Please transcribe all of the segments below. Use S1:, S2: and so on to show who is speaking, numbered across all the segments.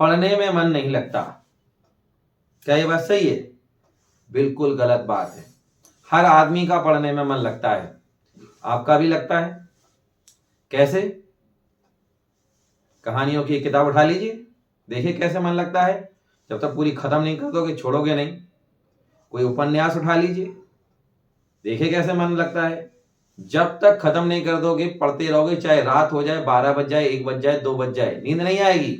S1: पढ़ने में मन नहीं लगता। क्या ये बात सही है? बिल्कुल गलत बात है। हर आदमी का पढ़ने में मन लगता है। आपका भी लगता है। कैसे? कहानियों की किताब उठा लीजिए, देखिए कैसे मन लगता है। जब तक पूरी खत्म नहीं कर दोगे छोड़ोगे नहीं। कोई उपन्यास उठा लीजिए, देखिए कैसे मन लगता है। जब तक खत्म नहीं कर दोगे पढ़ते रहोगे, चाहे रात हो जाए, 12 बज जाए, 1 बज जाए, 2 बज जाए, नींद नहीं आएगी।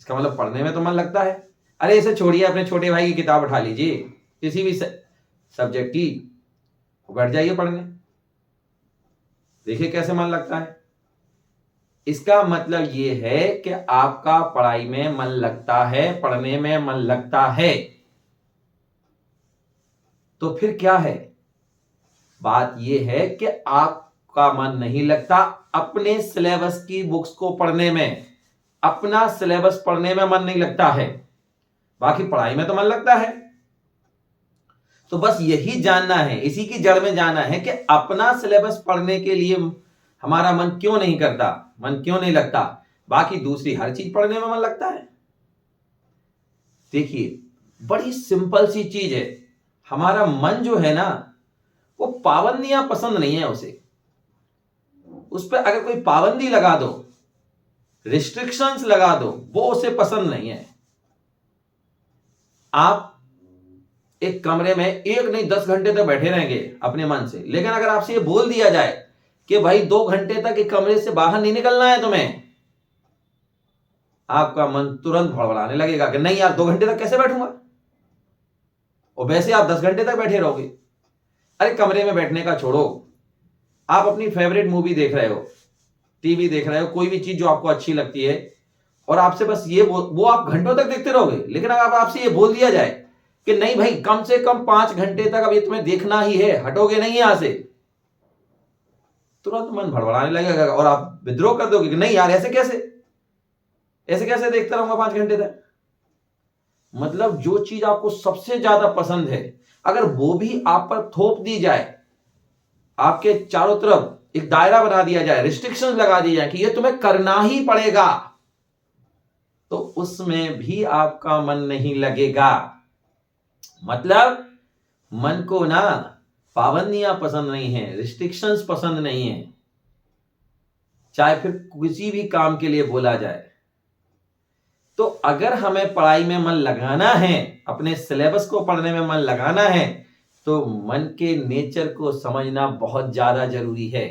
S1: इसका मतलब पढ़ने में तो मन लगता है। अरे इसे छोड़िए, अपने छोटे भाई की किताब उठा लीजिए, किसी भी सब्जेक्ट की, बैठ जाइए पढ़ने, देखिए कैसे मन लगता है। इसका मतलब ये है कि आपका पढ़ाई में मन लगता है, पढ़ने में मन लगता है। तो फिर क्या है? बात यह है कि आपका मन नहीं लगता अपने सिलेबस की बुक्स को पढ़ने में, अपना सिलेबस पढ़ने में मन नहीं लगता है। बाकी पढ़ाई में तो मन लगता है। तो बस यही जानना है, इसी की जड़ में जाना है कि अपना सिलेबस पढ़ने के लिए हमारा मन क्यों नहीं करता, मन क्यों नहीं लगता। बाकी दूसरी हर चीज पढ़ने में मन लगता है। देखिए, बड़ी सिंपल सी चीज है। हमारा मन जो है ना, वो पाबंदियां पसंद नहीं है उसे। उस पर अगर कोई पाबंदी लगा दो, रिस्ट्रिक्शंस लगा दो, वो उसे पसंद नहीं है। आप एक कमरे में एक नहीं 10 घंटे तक बैठे रहेंगे अपने मन से, लेकिन अगर आपसे ये बोल दिया जाए कि भाई 2 घंटे तक एक कमरे से बाहर नहीं निकलना है तुम्हें, आपका मन तुरंत भड़बड़ाने लगेगा कि नहीं यार 2 घंटे तक कैसे बैठूंगा, और वैसे आप 10 घंटे तक बैठे रहोगे। अरे कमरे में बैठने का छोड़ो, आप अपनी फेवरेट मूवी देख रहे हो, टीवी देख रहे हो, कोई भी चीज जो आपको अच्छी लगती है, और आपसे बस ये वो आप घंटों तक देखते रहोगे। लेकिन अगर आपसे ये बोल दिया जाए कि नहीं भाई कम से कम 5 घंटे तक अब ये तुम्हें देखना ही है, हटोगे नहीं यहां से, तुरंत मन भड़बड़ाने लगेगा और आप विद्रोह कर दोगे कि नहीं यार ऐसे कैसे, ऐसे कैसे देखता रहूंगा 5 घंटे तक। मतलब जो चीज आपको सबसे ज्यादा पसंद है, अगर वो भी आप पर थोप दी जाए, आपके चारों तरफ एक दायरा बना दिया जाए, रिस्ट्रिक्शंस लगा दी जाए कि ये तुम्हें करना ही पड़ेगा, तो उसमें भी आपका मन नहीं लगेगा। मतलब मन को ना पाबंदियां पसंद नहीं है, रिस्ट्रिक्शंस पसंद नहीं है, चाहे फिर किसी भी काम के लिए बोला जाए। तो अगर हमें पढ़ाई में मन लगाना है, अपने सिलेबस को पढ़ने में मन लगाना है, तो मन के नेचर को समझना बहुत ज्यादा जरूरी है।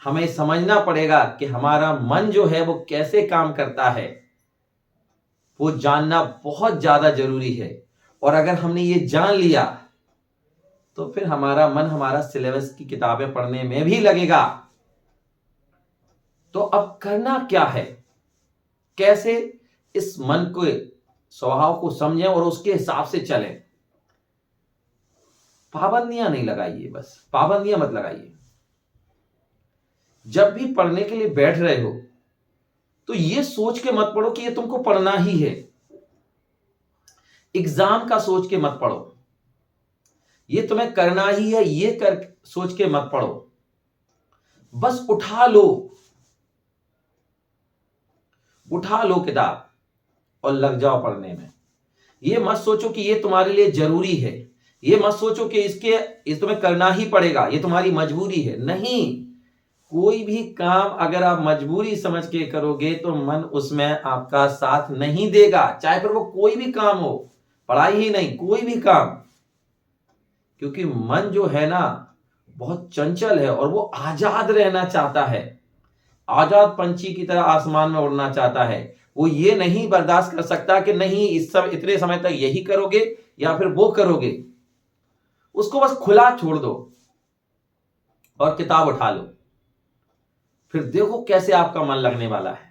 S1: हमें समझना पड़ेगा कि हमारा मन जो है वो कैसे काम करता है, वो जानना बहुत ज्यादा जरूरी है। और अगर हमने ये जान लिया तो फिर हमारा मन हमारा सिलेबस की किताबें पढ़ने में भी लगेगा। तो अब करना क्या है, कैसे इस मन के स्वभाव को समझें और उसके हिसाब से चलें। पाबंदियां नहीं लगाइए, बस पाबंदियां मत लगाइए। जब भी पढ़ने के लिए बैठ रहे हो तो ये सोच के मत पढ़ो कि ये तुमको पढ़ना ही है। एग्जाम का सोच के मत पढ़ो, ये तुम्हें करना ही है, ये कर सोच के मत पढ़ो। बस उठा लो, उठा लो किताब और लग जाओ पढ़ने में। ये मत सोचो कि ये तुम्हारे लिए जरूरी है, ये मत सोचो कि ये तुम्हें करना ही पड़ेगा, ये तुम्हारी मजबूरी है। नहीं, कोई भी काम अगर आप मजबूरी समझ के करोगे तो मन उसमें आपका साथ नहीं देगा, चाहे फिर वो कोई भी काम हो, पढ़ाई ही नहीं कोई भी काम। क्योंकि मन जो है ना बहुत चंचल है और वो आजाद रहना चाहता है, आजाद पंछी की तरह आसमान में उड़ना चाहता है। वो ये नहीं बर्दाश्त कर सकता कि नहीं इस सब इतने समय तक यही करोगे या फिर वो करोगे। उसको बस खुला छोड़ दो और किताब उठा लो, फिर देखो कैसे आपका मन लगने वाला है।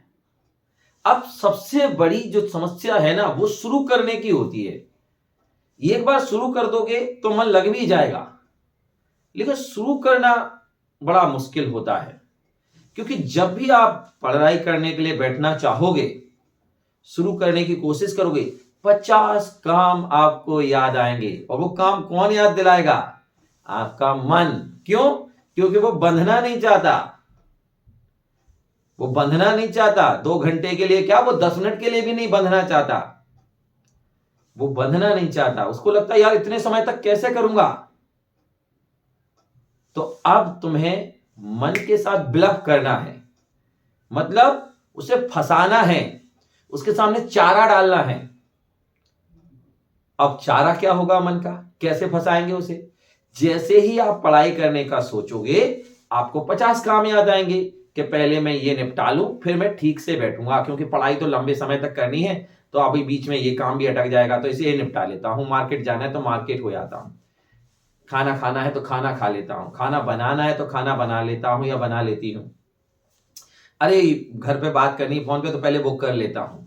S1: अब सबसे बड़ी जो समस्या है ना वो शुरू करने की होती है। एक बार शुरू कर दोगे तो मन लग भी जाएगा, लेकिन शुरू करना बड़ा मुश्किल होता है। क्योंकि जब भी आप पढ़ाई करने के लिए बैठना चाहोगे, शुरू करने की कोशिश करोगे, 50 काम आपको याद आएंगे। और वो काम कौन याद दिलाएगा? आपका मन। क्यों? क्योंकि वो बंधना नहीं चाहता। वो बंधना नहीं चाहता 2 घंटे के लिए, क्या वो 10 मिनट के लिए भी नहीं बंधना चाहता। वो बंधना नहीं चाहता, उसको लगता है यार इतने समय तक कैसे करूंगा। तो अब तुम्हें मन के साथ ब्लफ करना है, मतलब उसे फंसाना है, उसके सामने चारा डालना है। अब चारा क्या होगा मन का, कैसे फंसाएंगे उसे? जैसे ही आप पढ़ाई करने का सोचोगे, आपको 50 काम याद आएंगे कि पहले मैं ये निपटा लूं, फिर मैं ठीक से बैठूंगा, क्योंकि पढ़ाई तो लंबे समय तक करनी है, तो अभी बीच में ये काम भी अटक जाएगा, तो इसे निपटा लेता हूं। मार्केट जाना है तो मार्केट हो जाता हूं, खाना खाना है तो खाना खा लेता हूं, खाना बनाना है तो खाना बना लेता हूं या बना लेती हूं, अरे घर पे बात करनी फोन पे तो पहले बुक कर लेता हूं।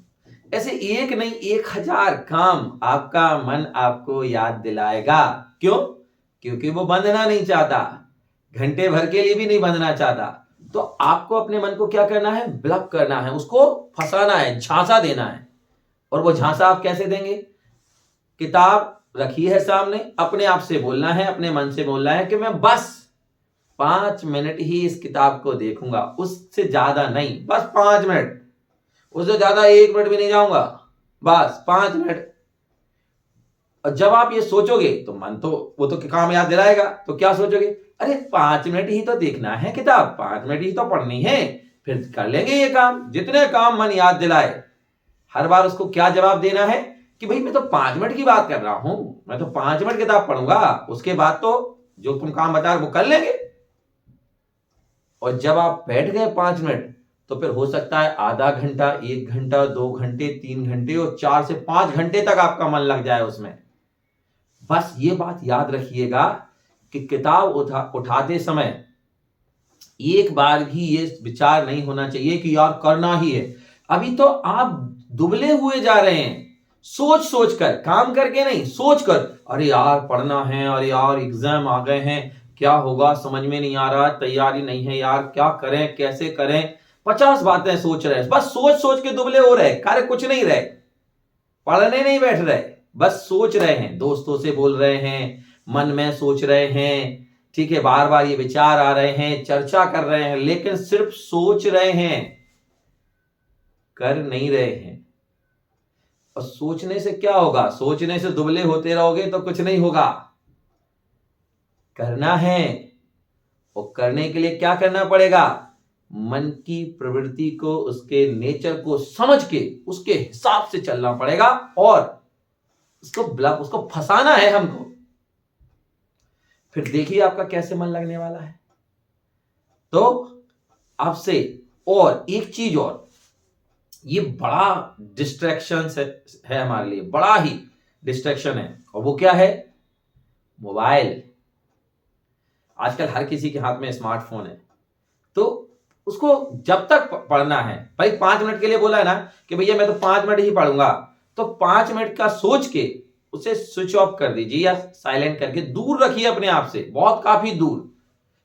S1: ऐसे एक नहीं 1000 काम आपका मन आपको याद दिलाएगा। क्यों? क्योंकि वो बंधना नहीं चाहता, घंटे भर के लिए भी नहीं बंधना चाहता। तो आपको अपने मन को क्या करना है? ब्लॉक करना है, उसको फंसाना है, झांसा देना है। और वो झांसा आप कैसे देंगे? किताब रखी है सामने, अपने आप से बोलना है, अपने मन से बोलना है कि मैं बस 5 मिनट ही इस किताब को देखूंगा, उससे ज्यादा नहीं, बस 5 मिनट, उससे ज्यादा 1 मिनट भी नहीं जाऊंगा, बस 5 मिनट। और जब आप ये सोचोगे तो मन तो वो तो काम याद दिलाएगा, तो क्या सोचोगे? अरे 5 मिनट ही तो देखना है किताब, 5 मिनट ही तो पढ़नी है, फिर कर लेंगे ये काम। जितने काम मन याद दिलाए, हर बार उसको क्या जवाब देना है कि भाई मैं तो 5 मिनट की बात कर रहा हूं, मैं तो 5 मिनट किताब पढ़ूंगा, उसके बाद तो जो तुम काम बता रहे वो कर लेंगे। और जब आप बैठ गए 5 मिनट, तो फिर हो सकता है आधा घंटा, 1 घंटा, 2 घंटे, 3 घंटे और 4 से 5 घंटे तक आपका मन लग जाए उसमें। बस ये बात याद रखिएगा कि किताब उठाते समय एक बार भी ये विचार नहीं होना चाहिए कि यार करना ही है। अभी तो आप दुबले हुए जा रहे हैं, सोच सोच कर, काम करके नहीं, सोच कर, अरे यार पढ़ना है, अरे यार एग्जाम आ गए हैं, क्या होगा समझ में नहीं आ रहा, तैयारी नहीं है यार, क्या करें कैसे करें, 50 बातें सोच रहे हैं, बस सोच सोच के दुबले हो रहे, कार्य कुछ नहीं रहे, पढ़ने नहीं बैठ रहे, बस सोच रहे हैं, दोस्तों से बोल रहे हैं, मन में सोच रहे हैं, ठीक है, बार बार ये विचार आ रहे हैं, चर्चा कर रहे हैं, लेकिन सिर्फ सोच रहे हैं, कर नहीं रहे हैं। और सोचने से क्या होगा? सोचने से दुबले होते रहोगे तो कुछ नहीं होगा। करना है, और करने के लिए क्या करना पड़ेगा? मन की प्रवृत्ति को, उसके नेचर को समझ के उसके हिसाब से चलना पड़ेगा, और उसको फंसाना है हमको। फिर देखिए आपका कैसे मन लगने वाला है। तो आपसे और एक चीज और, ये बड़ा डिस्ट्रैक्शन है हमारे लिए, बड़ा ही डिस्ट्रैक्शन है, और वो क्या है? मोबाइल। आजकल हर किसी के हाथ में स्मार्टफोन है, तो उसको जब तक पढ़ना है, भाई 5 मिनट के लिए बोला है ना कि भैया मैं तो 5 मिनट ही पढ़ूंगा, तो 5 मिनट का सोच के उसे स्विच ऑफ कर दीजिए या साइलेंट करके दूर रखिए अपने आप से, बहुत काफी दूर।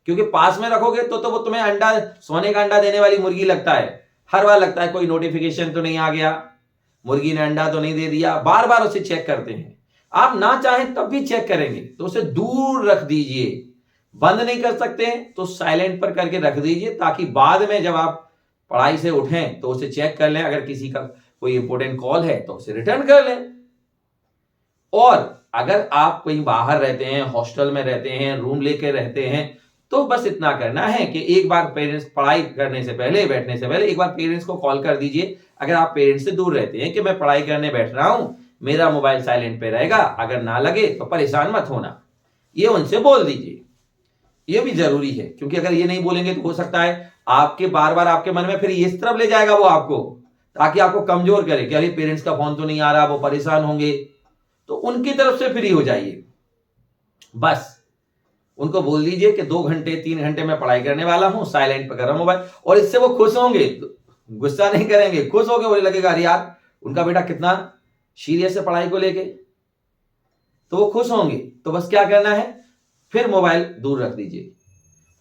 S1: क्योंकि पास में रखोगे तो वो तुम्हें अंडा, सोने का अंडा देने वाली मुर्गी लगता है, हर बार लगता है कोई नोटिफिकेशन तो नहीं आ गया, मुर्गी ने अंडा तो नहीं दे दिया, बार बार उसे चेक करते हैं। आप ना चाहें तब भी चेक करेंगे, तो उसे दूर रख दीजिए। बंद नहीं कर सकते हैं तो साइलेंट पर करके रख दीजिए, ताकि बाद में जब आप पढ़ाई से उठें तो उसे चेक कर लें, अगर किसी का कोई इंपॉर्टेंट कॉल है तो उसे रिटर्न कर लें। और अगर आप कहीं बाहर रहते हैं, हॉस्टल में रहते हैं, रूम लेके रहते हैं, तो बस इतना करना है कि एक बार पेरेंट्स, पढ़ाई करने से पहले, बैठने से पहले एक बार पेरेंट्स को कॉल कर दीजिए। अगर आप पेरेंट्स से दूर रहते हैं कि मैं पढ़ाई करने बैठ रहा हूं, मेरा मोबाइल साइलेंट पे रहेगा, अगर ना लगे तो परेशान मत होना, ये उनसे बोल दीजिए। ये भी जरूरी है, क्योंकि अगर ये नहीं बोलेंगे तो हो सकता है आपके बार बार आपके मन में फिर इस तरफ ले जाएगा वो आपको, ताकि आपको कमजोर करे कि अरे पेरेंट्स का फोन तो नहीं आ रहा, वो परेशान होंगे, तो उनकी तरफ से फ्री हो जाइए। बस उनको बोल दीजिए कि 2 घंटे 3 घंटे में पढ़ाई करने वाला हूं, साइलेंट पर कर रहा हूं मोबाइल, और इससे वो खुश होंगे, गुस्सा नहीं करेंगे, खुश होंगे, मुझे लगेगा अरे यार उनका बेटा कितना सीरियस है पढ़ाई को लेके, तो वो खुश होंगे। तो बस क्या करना है, फिर मोबाइल दूर रख दीजिए।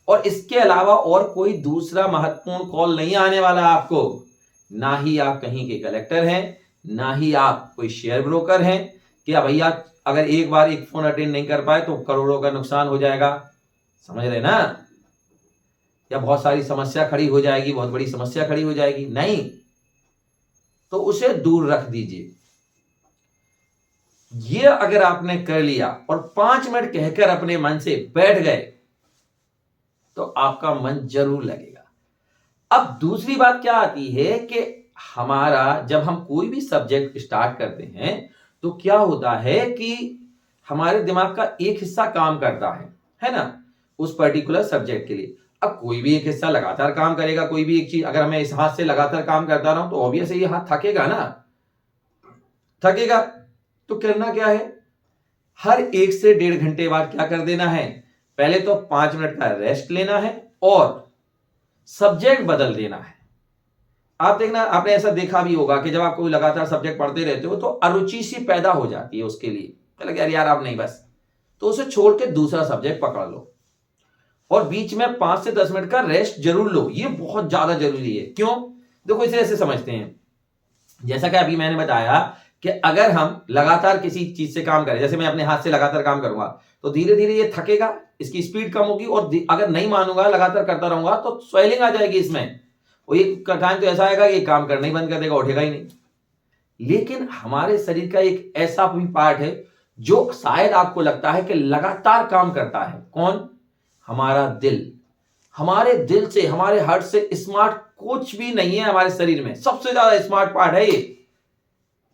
S1: और इसके अलावा और कोई दूसरा महत्वपूर्ण कॉल नहीं आने वाला आपको, ना ही आप कहीं के कलेक्टर हैं, ना ही आप कोई शेयर ब्रोकर हैं कि भैया अगर एक बार एक फोन अटेंड नहीं कर पाए तो करोड़ों का नुकसान हो जाएगा, समझ रहे ना? या बहुत सारी समस्या खड़ी हो जाएगी, बहुत बड़ी समस्या खड़ी हो जाएगी, नहीं, तो उसे दूर रख दीजिए। ये अगर आपने कर लिया और 5 मिनट कहकर अपने मन से बैठ गए तो आपका मन जरूर लगेगा। अब दूसरी बात क्या आती है कि हमारा जब हम कोई भी सब्जेक्ट स्टार्ट करते हैं तो क्या होता है कि हमारे दिमाग का एक हिस्सा काम करता है ना, उस पर्टिकुलर सब्जेक्ट के लिए। अब कोई भी एक हिस्सा लगातार काम करेगा, कोई भी एक चीज, अगर मैं इस हाथ से लगातार काम करता रहूं तो ऑब्वियस है ये हाथ थकेगा ना, थकेगा। तो करना क्या है, हर 1 से 1.5 घंटे बाद क्या कर देना है, पहले तो 5 मिनट का रेस्ट लेना है और सब्जेक्ट बदल देना है। आप देखना, आपने ऐसा देखा भी होगा कि जब आप कोई लगातार सब्जेक्ट पढ़ते रहते हो तो अरुचि सी पैदा हो जाती है उसके लिए, चलो यार आप नहीं, बस तो उसे छोड़ के दूसरा सब्जेक्ट पकड़ लो और बीच में 5 से 10 मिनट का रेस्ट जरूर लो। ये बहुत ज्यादा जरूरी है। क्यों, देखो इसे ऐसे समझते हैं, जैसा कि अभी मैंने बताया कि अगर हम लगातार किसी चीज से काम करें, जैसे मैं अपने हाथ से लगातार काम करूंगा तो धीरे धीरे ये थकेगा, इसकी स्पीड कम होगी और अगर नहीं मानूंगा, लगातार करता रहूंगा तो स्वेलिंग आ जाएगी इसमें, और एक टाइम तो ऐसा आएगा कि काम करना ही बंद कर देगा, उठेगा ही नहीं। लेकिन हमारे शरीर का एक ऐसा भी पार्ट है जो शायद आपको लगता है कि लगातार काम करता है, कौन, हमारा दिल। हमारे दिल से, हमारे हार्ट से स्मार्ट कुछ भी नहीं है हमारे शरीर में, सबसे ज्यादा स्मार्ट पार्ट है ये।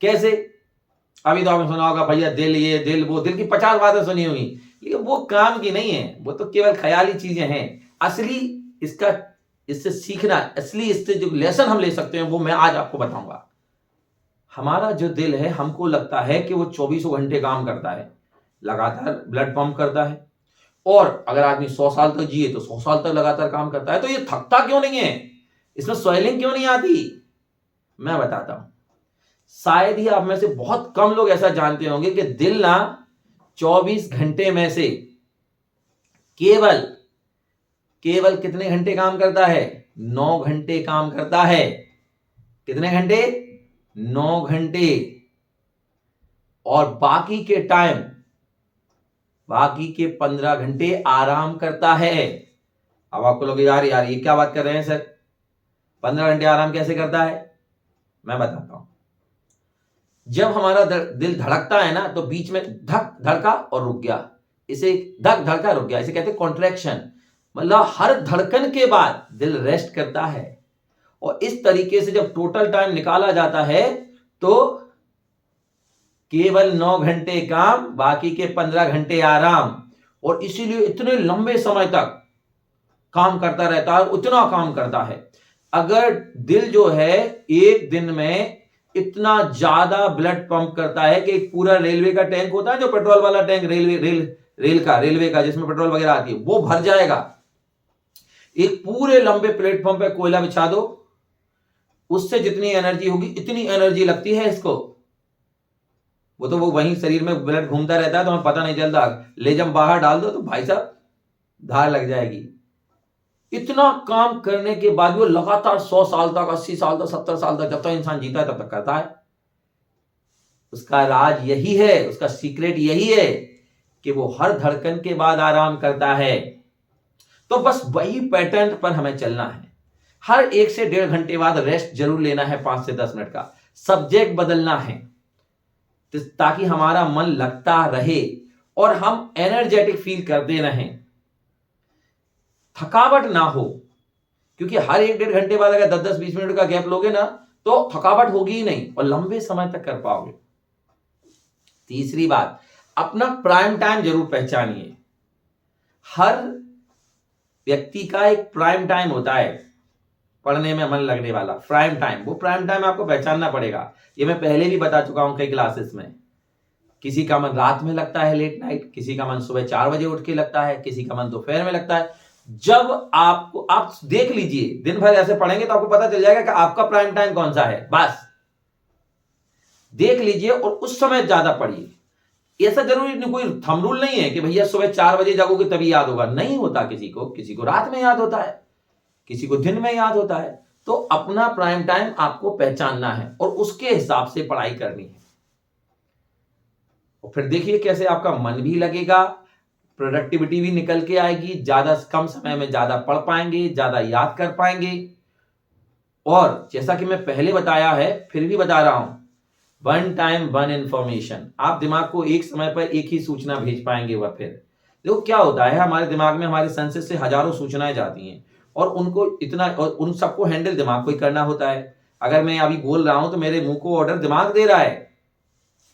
S1: कैसे, अभी तो आपने सुना होगा भैया दिल ये दिल वो, दिल की 50 बातें सुनी होंगी, लेकिन वो काम की नहीं है, वो तो केवल ख्याली चीजें हैं। असली इसका, इससे सीखना, असली इससे जो लेसन हम ले सकते हैं वो मैं आज आपको बताऊंगा। हमारा जो दिल है, हमको लगता है कि वो 24 घंटे काम करता है, लगातार ब्लड पंप करता है, और अगर आदमी 100 साल तक जिए तो 100 साल तक लगातार काम करता है। तो ये थकता क्यों नहीं है, इसमें स्वेलिंग क्यों नहीं आती, मैं बताता हूं। शायद ही आप में से बहुत कम लोग ऐसा जानते होंगे कि दिल ना 24 घंटे में से केवल केवल कितने घंटे काम करता है, 9 घंटे काम करता है। कितने घंटे, 9 घंटे। और बाकी के टाइम, बाकी के 15 घंटे आराम करता है। अब आपको लोग यार ये क्या बात कर रहे हैं सर, 15 घंटे आराम कैसे करता है, मैं बताता हूं। जब हमारा दिल धड़कता है ना तो बीच में धक धड़का और रुक गया, इसे धक धड़का रुक गया, इसे कहते हैं कॉन्ट्रैक्शन। मतलब हर धड़कन के बाद दिल रेस्ट करता है। और इस तरीके से जब टोटल टाइम निकाला जाता है तो केवल 9 घंटे काम, बाकी के 15 घंटे आराम। और इसीलिए इतने लंबे समय तक काम करता रहता है, उतना काम करता है। अगर दिल जो है एक दिन में इतना ज्यादा ब्लड पंप करता है कि एक पूरा रेलवे का टैंक होता है, जो पेट्रोल वाला टैंक, रेलवे का जिसमें पेट्रोल वगैरह आती है, वो भर जाएगा। एक पूरे लंबे प्लेटफॉर्म पे कोयला बिछा दो, उससे जितनी एनर्जी होगी इतनी एनर्जी लगती है इसको। वो तो वो वहीं शरीर में ब्लड घूमता रहता है तो हमें पता नहीं चलता, ले जब बाहर डाल दो तो भाई साहब धार लग जाएगी। इतना काम करने के बाद वो लगातार 100 साल तक, 80 साल तक, 70 साल तक, जब तक इंसान जीता है तब तक करता है। उसका राज यही है, उसका सीक्रेट यही है कि वो हर धड़कन के बाद आराम करता है। तो बस वही पैटर्न पर हमें चलना है। हर 1 से 1.5 घंटे बाद रेस्ट जरूर लेना है, 5 से 10 मिनट का। सब्जेक्ट बदलना है ताकि हमारा मन लगता रहे और हम एनर्जेटिक फील करते रहें, थकावट ना हो। क्योंकि हर 1-1.5 घंटे बाद अगर 10-10-20 मिनट का गैप लोगे ना तो थकावट होगी ही नहीं और लंबे समय तक कर पाओगे। तीसरी बात, अपना प्राइम टाइम जरूर पहचानिए। हर व्यक्ति का एक प्राइम टाइम होता है पढ़ने में मन लगने वाला, प्राइम टाइम। वो प्राइम टाइम आपको पहचानना पड़ेगा। ये मैं पहले भी बता चुका हूं कई क्लासेस में। किसी का मन रात में लगता है, लेट नाइट, किसी का मन सुबह 4 बजे उठ के लगता है, किसी का मन दोपहर में लगता है। जब आपको, आप देख लीजिए, दिन भर ऐसे पढ़ेंगे तो आपको पता चल जाएगा कि आपका प्राइम टाइम कौन सा है। बस देख लीजिए और उस समय ज्यादा पढ़िए। ऐसा जरूरी नहीं, कोई थंब रूल नहीं है कि भैया सुबह 4 बजे जागोगे तभी याद होगा, नहीं होता। किसी को रात में याद होता है, किसी को दिन में याद होता है। तो अपना प्राइम टाइम आपको पहचानना है और उसके हिसाब से पढ़ाई करनी है। और फिर देखिए कैसे आपका मन भी लगेगा, प्रोडक्टिविटी भी निकल के आएगी, ज्यादा कम समय में ज्यादा पढ़ पाएंगे, ज्यादा याद कर पाएंगे। और जैसा कि मैं पहले बताया है, फिर भी बता रहा हूं, वन टाइम वन इंफॉर्मेशन। आप दिमाग को एक समय पर एक ही सूचना भेज पाएंगे। वह फिर देखो क्या होता है, हमारे दिमाग में हमारे सेंसेस से हजारों सूचनाएं जाती हैं और उन सबको हैंडल दिमाग को ही करना होता है। अगर मैं अभी बोल रहा हूं तो मेरे मुंह को ऑर्डर दिमाग दे रहा है,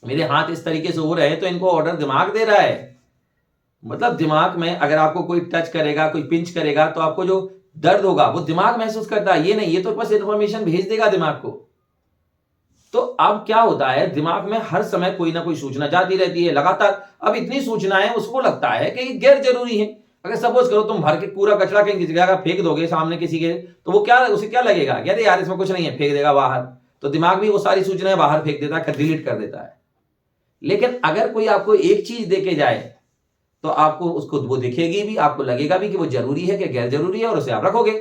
S1: मेरे हाथ इस तरीके से हो रहे हैं तो इनको ऑर्डर दिमाग दे रहा है। मतलब दिमाग में अगर आपको कोई टच करेगा, कोई पिंच करेगा तो आपको जो दर्द होगा वो दिमाग महसूस करता है, ये नहीं, ये तो बस इंफॉर्मेशन भेज देगा दिमाग को। तो अब क्या होता है, दिमाग में हर समय कोई ना कोई सूचना जाती रहती है लगातार। अब इतनी सूचनाएं उसको लगता है कि गैर जरूरी है। अगर सपोज करो तुम भर के पूरा कचरा कहीं जगह फेंक दोगे सामने किसी के, तो वो क्या, उसे क्या लगेगा, अरे यार इसमें कुछ नहीं है, फेंक देगा बाहर। तो दिमाग भी वो सारी सूचनाएं बाहर फेंक देता है, डिलीट कर देता है। लेकिन अगर कोई आपको एक चीज देके जाए तो आपको उसको वो दिखेगी भी, आपको लगेगा भी कि वो जरूरी है कि गैर जरूरी है, और उसे आप रखोगे।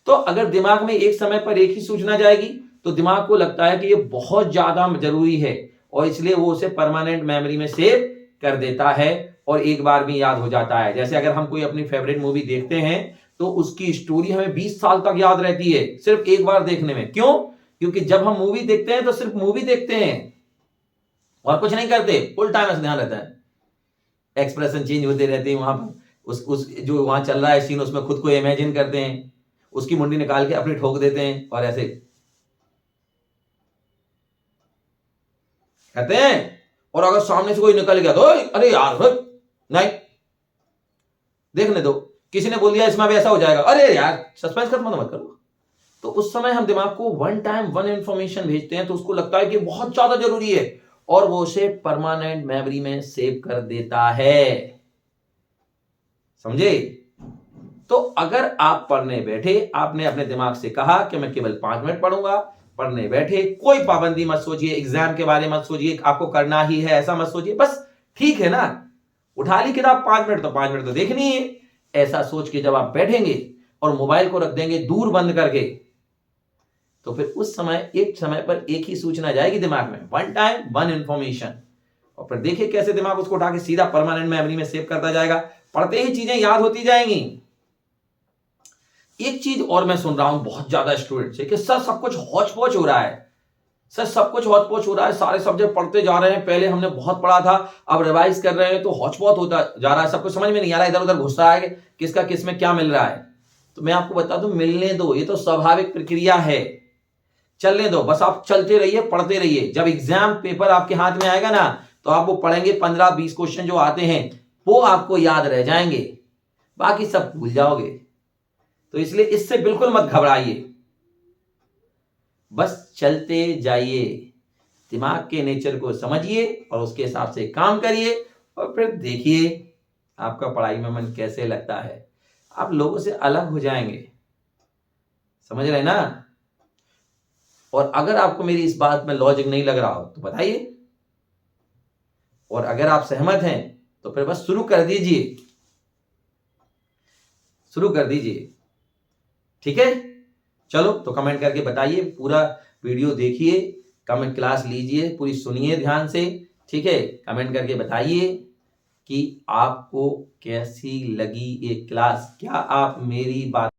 S1: तो अगर दिमाग में एक समय पर एक ही सूचना जाएगी तो दिमाग को लगता है कि ये बहुत ज्यादा जरूरी है और इसलिए वो उसे परमानेंट मेमोरी में सेव कर देता है और एक बार भी याद हो जाता है। जैसे अगर हम कोई अपनी फेवरेट मूवी देखते हैं तो उसकी स्टोरी हमें 20 साल तक याद रहती है सिर्फ एक बार देखने में। क्यों? क्योंकि जब हम मूवी देखते हैं तो सिर्फ मूवी देखते हैं और कुछ नहीं करते, फुल टाइम ऐसा ध्यान रहता है, एक्सप्रेशन चेंज होते रहते हैं वहां पर, उस जो वहां चल रहा है सीन उसमें खुद को इमेजिन करते हैं, उसकी मुंडी निकाल के अपनी ठोक देते हैं और ऐसे कहते हैं। और अगर सामने से कोई निकल गया तो अरे यार नहीं, देखने दो, किसी ने बोल दिया इसमें भी ऐसा हो जाएगा, अरे यार सस्पेंस खत्म मत करो। तो उस समय हम दिमाग को वन टाइम वन इंफॉर्मेशन भेजते हैं तो उसको लगता है कि बहुत ज्यादा जरूरी है और वो उसे परमानेंट मेमोरी में सेव कर देता है। समझे? तो अगर आप पढ़ने बैठे, आपने अपने दिमाग से कहा कि मैं केवल 5 मिनट पढ़ूंगा, पढ़ने बैठे, कोई पाबंदी मत सोचिए, एग्जाम के बारे में मत सोचिए, आपको करना ही है ऐसा मत सोचिए, बस ठीक है ना, उठा ली किताब, 5 मिनट तो 5 मिनट तो देखनी है, ऐसा सोच के जब आप बैठेंगे और मोबाइल को रख देंगे दूर बंद करके, तो फिर उस समय एक समय पर एक ही सूचना जाएगी दिमाग में, वन टाइम वन इंफॉर्मेशन, और फिर देखिए कैसे दिमाग उसको उठा के सीधा परमानेंट मेमोरी में सेव करता जाएगा। पढ़ते ही चीजें याद होती जाएंगी। एक चीज और मैं सुन रहा हूं बहुत ज्यादा स्टूडेंट से कि सर सब कुछ हौच पौच हो रहा है, सर सब कुछ हौच पौच हो रहा है, सारे सब्जेक्ट पढ़ते जा रहे हैं, पहले हमने बहुत पढ़ा था अब रिवाइज कर रहे हैं तो हौच पौच होता जा रहा है, सब कुछ समझ में नहीं आ रहा, इधर उधर घुस रहा है, किसका किस में क्या मिल रहा है। तो मैं आपको बता दूं, मिलने दो, ये तो स्वाभाविक प्रक्रिया है, चलने दो, बस आप चलते रहिए, पढ़ते रहिए। जब एग्जाम पेपर आपके हाथ में आएगा ना तो आप वो पढ़ेंगे, 15-20 क्वेश्चन जो आते हैं वो आपको याद रह जाएंगे, बाकी सब भूल जाओगे। तो इसलिए इससे बिल्कुल मत घबराइए, बस चलते जाइए, दिमाग के नेचर को समझिए और उसके हिसाब से काम करिए और फिर देखिए आपका पढ़ाई में मन कैसे लगता है, आप लोगों से अलग हो जाएंगे। समझ रहे ना? और अगर आपको मेरी इस बात में लॉजिक नहीं लग रहा हो तो बताइए, और अगर आप सहमत हैं तो फिर बस शुरू कर दीजिए, शुरू कर दीजिए। ठीक है, चलो तो कमेंट करके बताइए, पूरा वीडियो देखिए, कमेंट क्लास लीजिए, पूरी सुनिए ध्यान से। ठीक है, कमेंट करके बताइए कि आपको कैसी लगी ये क्लास, क्या आप मेरी बात